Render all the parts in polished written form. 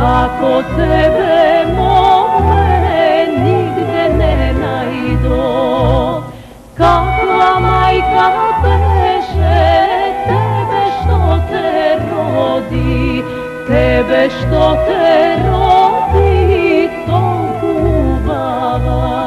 kako tebe more nigde ne najdo. Kakva majka beše tebe što te rodi, tebe što te rodi tolku ljubava.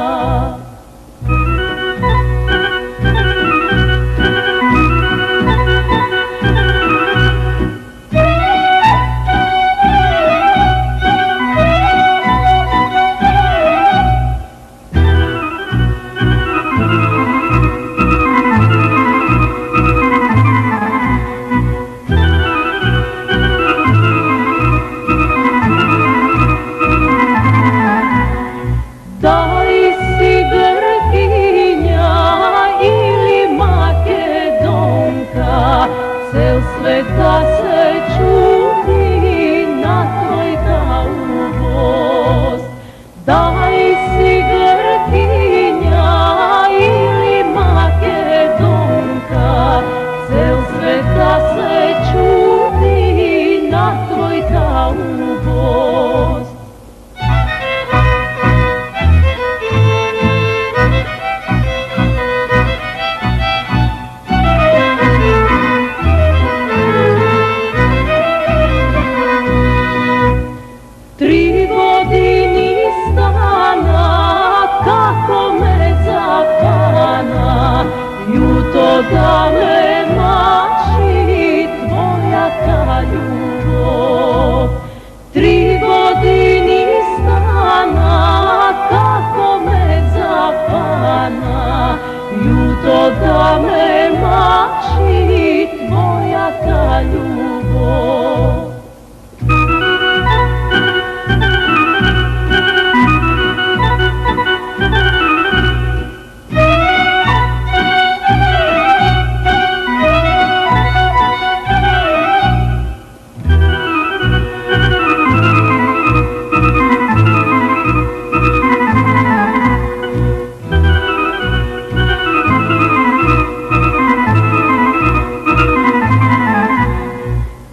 Da li si Grkinja ili Makedonka, cel sveta se čudi na tvoj daubost. Da li si Grkinja ili Makedonka, cel sveta se čudi na tvoj daubost. Tri godini stana, kako me zapana, ljuto da me mači tvoja ta ljubav. Tri godini stana, kako me zapana, ljuto da me mači tvoja ta ljubav.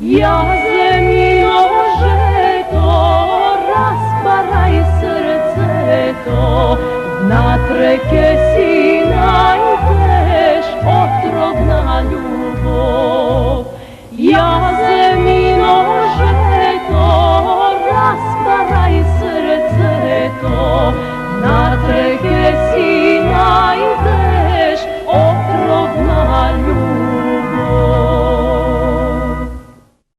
Ja zemljino žeto, rasparaj srce to, natreke si